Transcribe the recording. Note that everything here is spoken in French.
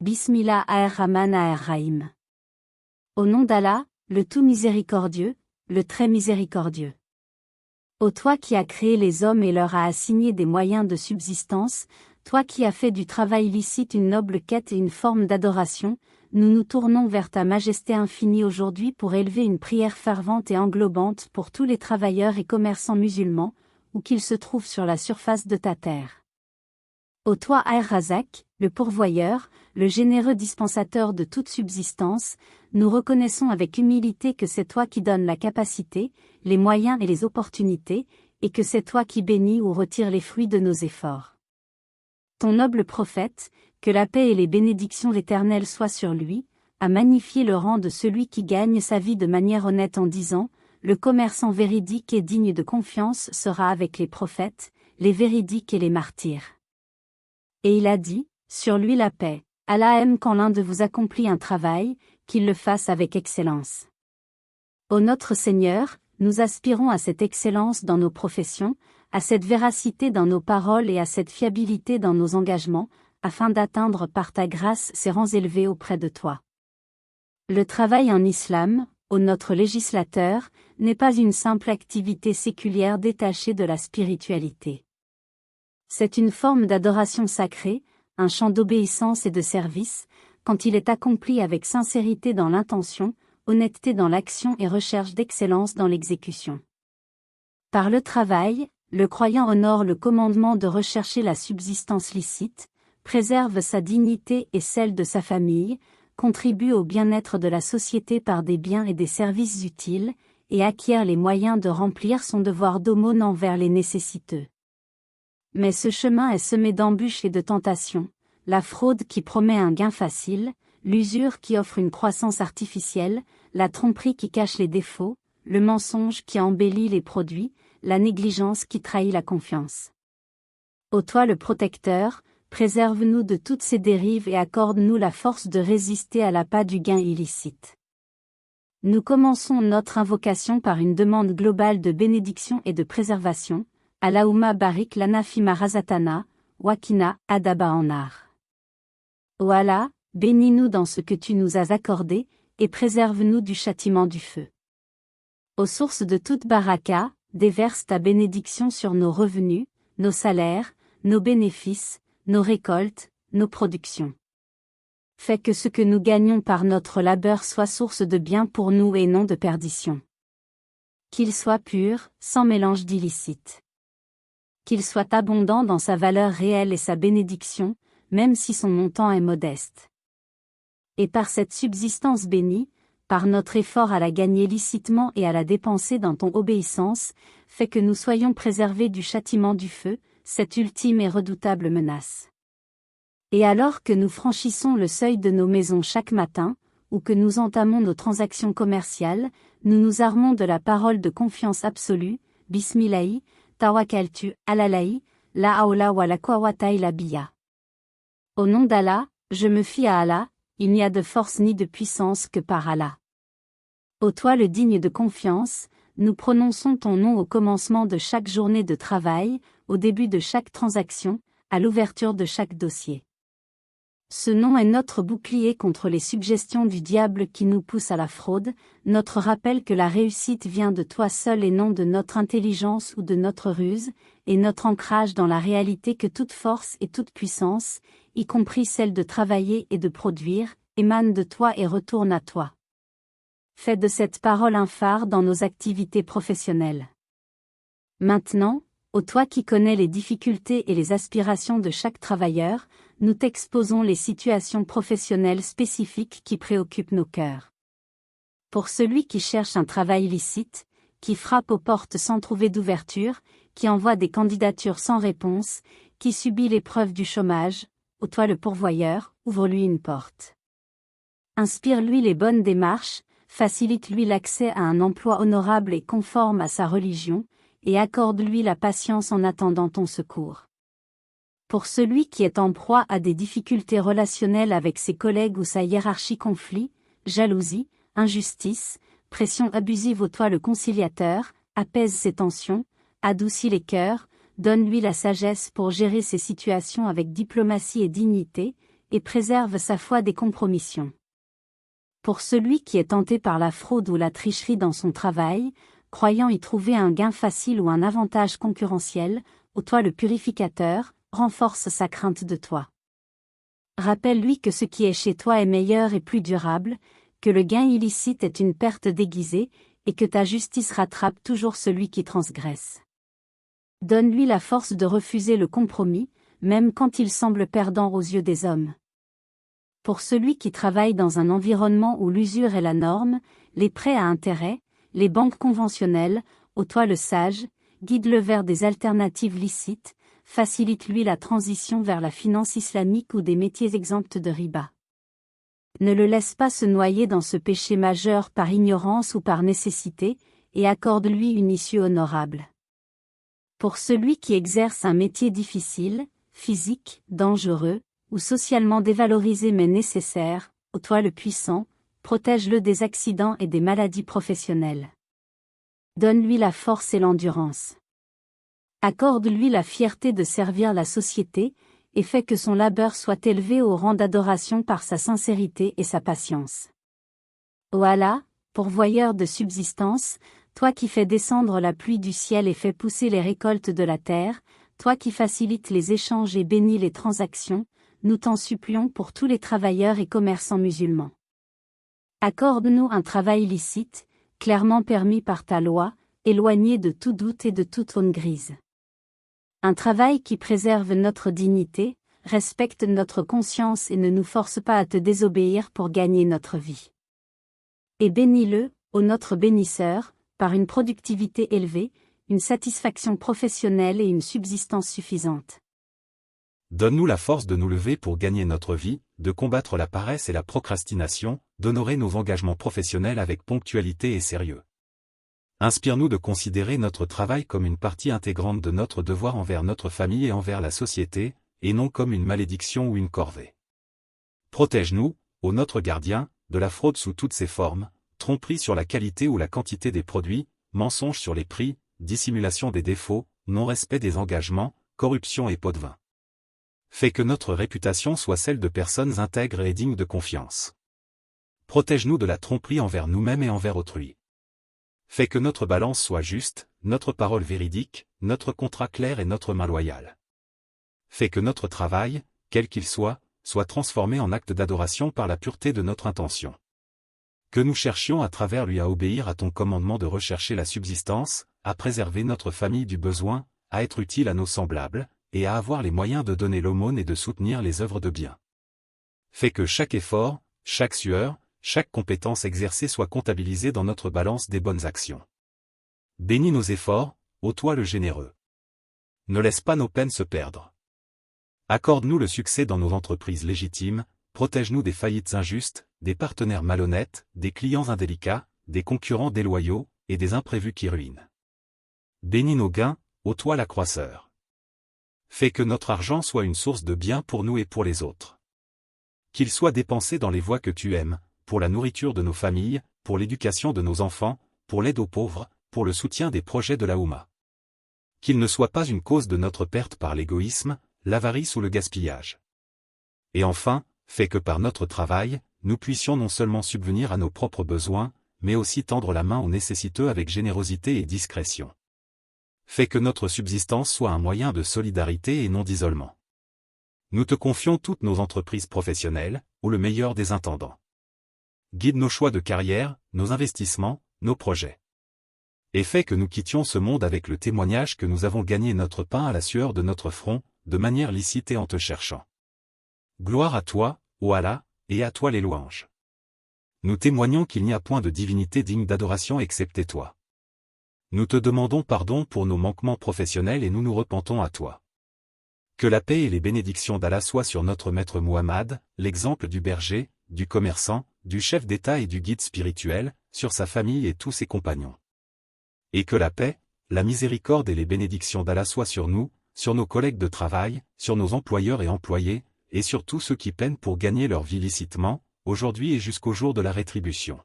Bismillah ar-Rahman ar-Rahim. Au nom d'Allah, le tout miséricordieux, le très miséricordieux. Ô toi qui as créé les hommes et leur as assigné des moyens de subsistance, toi qui as fait du travail licite une noble quête et une forme d'adoration, nous nous tournons vers ta majesté infinie aujourd'hui pour élever une prière fervente et englobante pour tous les travailleurs et commerçants musulmans, où qu'ils se trouvent sur la surface de ta terre. Ô toi Ar-Razak, le pourvoyeur, le généreux dispensateur de toute subsistance, nous reconnaissons avec humilité que c'est toi qui donnes la capacité, les moyens et les opportunités, et que c'est toi qui bénis ou retires les fruits de nos efforts. Ton noble prophète, que la paix et les bénédictions l'Éternel soient sur lui, a magnifié le rang de celui qui gagne sa vie de manière honnête en disant, le commerçant véridique et digne de confiance sera avec les prophètes, les véridiques et les martyrs. Et il a dit, sur lui la paix, Allah aime quand l'un de vous accomplit un travail, qu'il le fasse avec excellence. Ô notre Seigneur, nous aspirons à cette excellence dans nos professions, à cette véracité dans nos paroles et à cette fiabilité dans nos engagements, afin d'atteindre par ta grâce ces rangs élevés auprès de toi. Le travail en islam, ô notre législateur, n'est pas une simple activité séculière détachée de la spiritualité. C'est une forme d'adoration sacrée, un chant d'obéissance et de service, quand il est accompli avec sincérité dans l'intention, honnêteté dans l'action et recherche d'excellence dans l'exécution. Par le travail, le croyant honore le commandement de rechercher la subsistance licite, préserve sa dignité et celle de sa famille, contribue au bien-être de la société par des biens et des services utiles, et acquiert les moyens de remplir son devoir d'aumône envers les nécessiteux. Mais ce chemin est semé d'embûches et de tentations, la fraude qui promet un gain facile, l'usure qui offre une croissance artificielle, la tromperie qui cache les défauts, le mensonge qui embellit les produits, la négligence qui trahit la confiance. Ô toi le protecteur, préserve-nous de toutes ces dérives et accorde-nous la force de résister à l'appât du gain illicite. Nous commençons notre invocation par une demande globale de bénédiction et de préservation. Allahumma barik lana fima razatana, wakina adaba annar. Ô Allah, bénis-nous dans ce que tu nous as accordé, et préserve-nous du châtiment du feu. Aux sources de toute baraka, déverse ta bénédiction sur nos revenus, nos salaires, nos bénéfices, nos récoltes, nos productions. Fais que ce que nous gagnons par notre labeur soit source de bien pour nous et non de perdition. Qu'il soit pur, sans mélange d'illicite. Qu'il soit abondant dans sa valeur réelle et sa bénédiction, même si son montant est modeste. Et par cette subsistance bénie, par notre effort à la gagner licitement et à la dépenser dans ton obéissance, fais que nous soyons préservés du châtiment du feu, cette ultime et redoutable menace. Et alors que nous franchissons le seuil de nos maisons chaque matin, ou que nous entamons nos transactions commerciales, nous nous armons de la parole de confiance absolue, Bismillahi, Tawakkaltu, Alalahi, la hawla wa la quwwata illa billah. Au nom d'Allah, je me fie à Allah, il n'y a de force ni de puissance que par Allah. Ô toi le digne de confiance, nous prononçons ton nom au commencement de chaque journée de travail, au début de chaque transaction, à l'ouverture de chaque dossier. Ce nom est notre bouclier contre les suggestions du diable qui nous poussent à la fraude, notre rappel que la réussite vient de toi seul et non de notre intelligence ou de notre ruse, et notre ancrage dans la réalité que toute force et toute puissance, y compris celle de travailler et de produire, émane de toi et retourne à toi. Fais de cette parole un phare dans nos activités professionnelles. Maintenant, ô toi qui connais les difficultés et les aspirations de chaque travailleur, nous t'exposons les situations professionnelles spécifiques qui préoccupent nos cœurs. Pour celui qui cherche un travail licite, qui frappe aux portes sans trouver d'ouverture, qui envoie des candidatures sans réponse, qui subit l'épreuve du chômage, ô toi le pourvoyeur, ouvre-lui une porte. Inspire-lui les bonnes démarches, facilite-lui l'accès à un emploi honorable et conforme à sa religion, et accorde-lui la patience en attendant ton secours. Pour celui qui est en proie à des difficultés relationnelles avec ses collègues ou sa hiérarchie conflit, jalousie, injustice, pression abusive ô toi le conciliateur, apaise ses tensions, adoucis les cœurs, donne-lui la sagesse pour gérer ces situations avec diplomatie et dignité, et préserve sa foi des compromissions. Pour celui qui est tenté par la fraude ou la tricherie dans son travail, croyant y trouver un gain facile ou un avantage concurrentiel, ô toi le purificateur, renforce sa crainte de toi. Rappelle-lui que ce qui est chez toi est meilleur et plus durable, que le gain illicite est une perte déguisée, et que ta justice rattrape toujours celui qui transgresse. Donne-lui la force de refuser le compromis, même quand il semble perdant aux yeux des hommes. Pour celui qui travaille dans un environnement où l'usure est la norme, les prêts à intérêt, les banques conventionnelles, ô toi le sage, guide-le vers des alternatives licites, facilite-lui la transition vers la finance islamique ou des métiers exempts de riba. Ne le laisse pas se noyer dans ce péché majeur par ignorance ou par nécessité, et accorde-lui une issue honorable. Pour celui qui exerce un métier difficile, physique, dangereux, ou socialement dévalorisé mais nécessaire, ô toi le puissant, protège-le des accidents et des maladies professionnelles. Donne-lui la force et l'endurance. Accorde-lui la fierté de servir la société, et fais que son labeur soit élevé au rang d'adoration par sa sincérité et sa patience. Ô Allah, pourvoyeur de subsistance, toi qui fais descendre la pluie du ciel et fais pousser les récoltes de la terre, toi qui facilites les échanges et bénis les transactions, nous t'en supplions pour tous les travailleurs et commerçants musulmans. Accorde-nous un travail licite, clairement permis par ta loi, éloigné de tout doute et de toute zone grise. Un travail qui préserve notre dignité, respecte notre conscience et ne nous force pas à te désobéir pour gagner notre vie. Et bénis-le, ô notre bénisseur, par une productivité élevée, une satisfaction professionnelle et une subsistance suffisante. Donne-nous la force de nous lever pour gagner notre vie, de combattre la paresse et la procrastination, d'honorer nos engagements professionnels avec ponctualité et sérieux. Inspire-nous de considérer notre travail comme une partie intégrante de notre devoir envers notre famille et envers la société, et non comme une malédiction ou une corvée. Protège-nous, ô notre gardien, de la fraude sous toutes ses formes, tromperie sur la qualité ou la quantité des produits, mensonge sur les prix, dissimulation des défauts, non-respect des engagements, corruption et pot de vin. Fais que notre réputation soit celle de personnes intègres et dignes de confiance. Protège-nous de la tromperie envers nous-mêmes et envers autrui. Fais que notre balance soit juste, notre parole véridique, notre contrat clair et notre main loyale. Fais que notre travail, quel qu'il soit transformé en acte d'adoration par la pureté de notre intention. Que nous cherchions à travers lui à obéir à ton commandement de rechercher la subsistance, à préserver notre famille du besoin, à être utile à nos semblables, et à avoir les moyens de donner l'aumône et de soutenir les œuvres de bien. Fais que chaque effort, chaque sueur, chaque compétence exercée soit comptabilisée dans notre balance des bonnes actions. Bénis nos efforts, ô toi le généreux. Ne laisse pas nos peines se perdre. Accorde-nous le succès dans nos entreprises légitimes, protège-nous des faillites injustes, des partenaires malhonnêtes, des clients indélicats, des concurrents déloyaux, et des imprévus qui ruinent. Bénis nos gains, ô toi l'accroisseur. Fais que notre argent soit une source de bien pour nous et pour les autres. Qu'il soit dépensé dans les voies que tu aimes, pour la nourriture de nos familles, pour l'éducation de nos enfants, pour l'aide aux pauvres, pour le soutien des projets de la Oumma. Qu'il ne soit pas une cause de notre perte par l'égoïsme, l'avarice ou le gaspillage. Et enfin, fais que par notre travail, nous puissions non seulement subvenir à nos propres besoins, mais aussi tendre la main aux nécessiteux avec générosité et discrétion. Fais que notre subsistance soit un moyen de solidarité et non d'isolement. Nous te confions toutes nos entreprises professionnelles, ou le meilleur des intendants. Guide nos choix de carrière, nos investissements, nos projets. Et fais que nous quittions ce monde avec le témoignage que nous avons gagné notre pain à la sueur de notre front, de manière licite et en te cherchant. Gloire à toi, ô Allah, et à toi les louanges. Nous témoignons qu'il n'y a point de divinité digne d'adoration excepté toi. Nous te demandons pardon pour nos manquements professionnels et nous nous repentons à toi. Que la paix et les bénédictions d'Allah soient sur notre maître Muhammad, l'exemple du berger, du commerçant, du chef d'État et du guide spirituel, sur sa famille et tous ses compagnons. Et que la paix, la miséricorde et les bénédictions d'Allah soient sur nous, sur nos collègues de travail, sur nos employeurs et employés, et sur tous ceux qui peinent pour gagner leur vie licitement, aujourd'hui et jusqu'au jour de la rétribution.